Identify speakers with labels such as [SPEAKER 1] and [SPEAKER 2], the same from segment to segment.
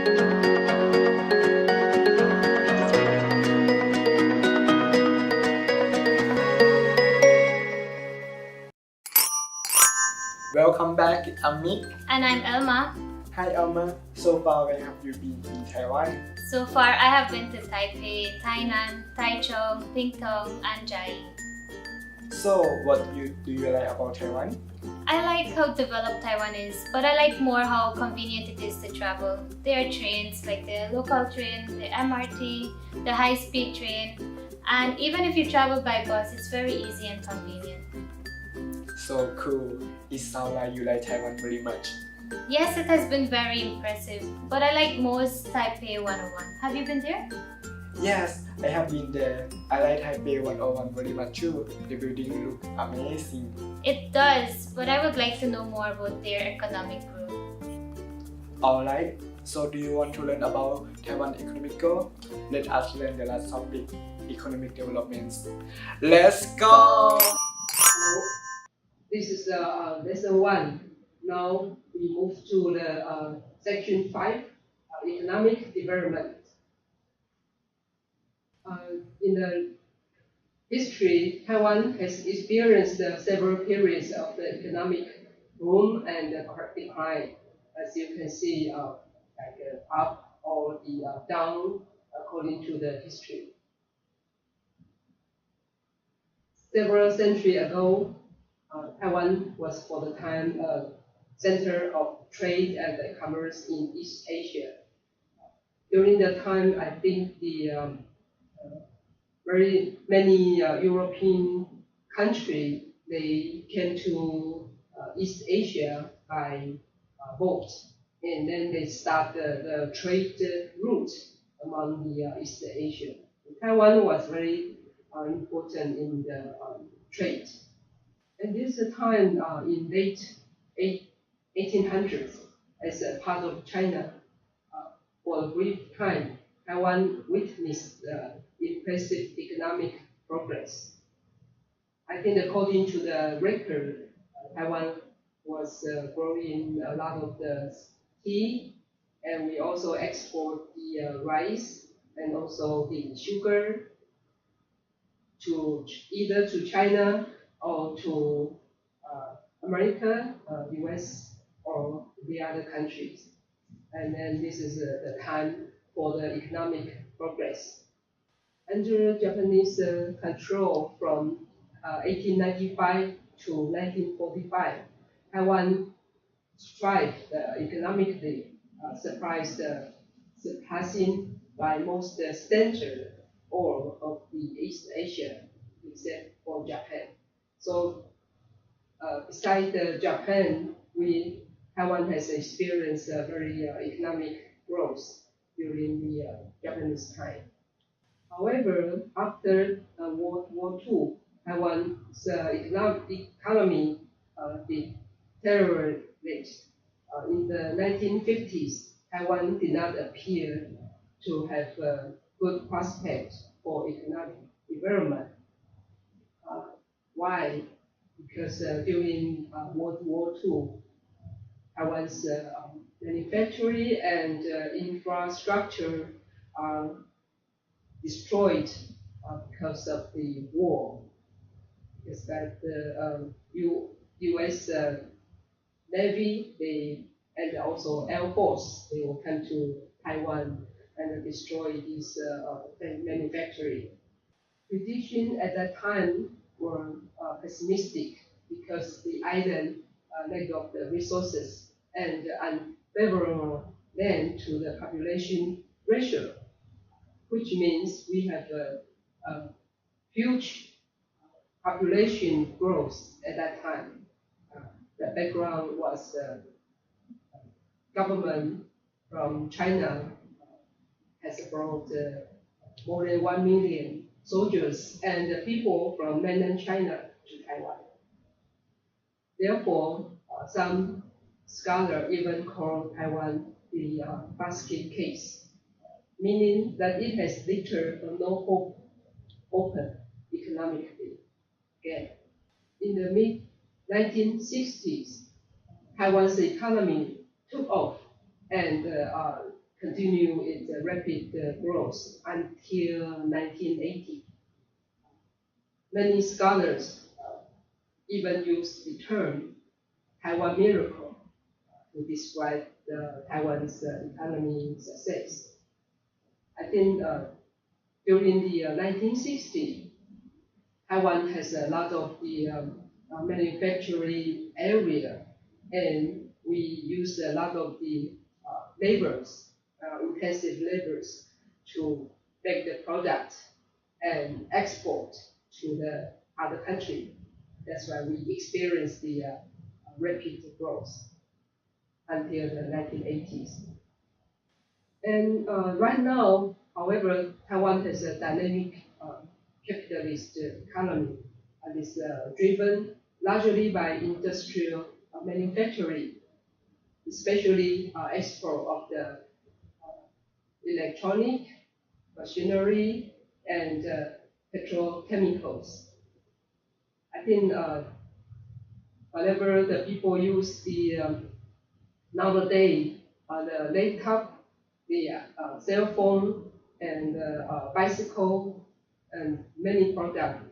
[SPEAKER 1] Welcome back, I'm Nick.
[SPEAKER 2] And I'm Elma.
[SPEAKER 1] Hi Elma, so far where have you been in Taiwan?
[SPEAKER 2] So far, I have been to Taipei, Tainan, Taichung, Pingtung, and Chiayi.
[SPEAKER 1] So what do you like about Taiwan?
[SPEAKER 2] I like how developed Taiwan is, but I like more how convenient it is to travel. There are trains like the local train, the MRT, the high-speed train, and even if you travel by bus, it's very easy and convenient.
[SPEAKER 1] So cool. It sounds like you like Taiwan very much.
[SPEAKER 2] Yes, it has been very impressive, but I like most Taipei 101. Have you been there?
[SPEAKER 1] Yes, I have been there. I like Taipei 101 very much too. The building look amazing.
[SPEAKER 2] It does, but I would like to know more about their economic growth.
[SPEAKER 1] Alright, so do you want to learn about Taiwan economic growth? Let us learn the last topic, economic developments. Let's go!
[SPEAKER 3] This is lesson 1. Now we move to the section 5, economic development. In the history, Taiwan has experienced several periods of the economic boom and decline, as you can see, like up or the down according to the history. Several centuries ago, Taiwan was for the time a center of trade and commerce in East Asia. During the time, I think the very many European countries, they came to East Asia by boat, and then they start the trade route among the East Asia. Taiwan was very important in the trade. And this time in late 1800s, as a part of China, for a brief time, Taiwan witnessed impressive economic progress. I think according to the record, Taiwan was growing a lot of the tea, and we also export the rice and also the sugar to either to China or to America, US, or the other countries. And then this is the time for the economic progress. Under Japanese control from 1895 to 1945, Taiwan thrived economically, surpassing by most standard all of the East Asia, except for Japan. So, besides Japan, Taiwan has experienced very economic growth during the Japanese time. However, after World War II, Taiwan's economy deteriorated. In the 1950s, Taiwan did not appear to have a good prospect for economic development. Why? Because during World War II, Taiwan's manufacturing and infrastructure are destroyed because of the war. Because that the U.S. Navy and also Air Force, they will come to Taiwan and destroy this manufacturing. Predictions at that time were pessimistic because the island lack of the resources and unfavorable land to the population ratio, which means we have a huge population growth at that time. The background was the government from China has brought more than 1 million soldiers and people from mainland China to Taiwan. Therefore, some scholars even call Taiwan the basket case, meaning that it has little or no hope open economically again. In the mid-1960s, Taiwan's economy took off and continue its rapid growth until 1980. Many scholars even use the term Taiwan miracle to describe Taiwan's economy success. I think during the 1960s, Taiwan has a lot of the manufacturing area, and we use a lot of the labors, intensive labors, to make the product and export to the other country. That's why we experienced the rapid growth until the 1980s. And right now, however, Taiwan has a dynamic capitalist economy and is driven largely by industrial manufacturing, especially export of the electronic, machinery, and petrochemicals. I think whenever the people use the nowadays the laptop, the cell phone, and bicycle, and many products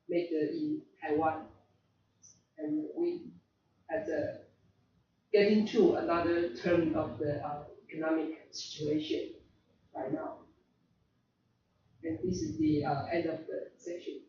[SPEAKER 3] made in Taiwan, and we had get into another turn of the economic situation right now. And this is the end of the section.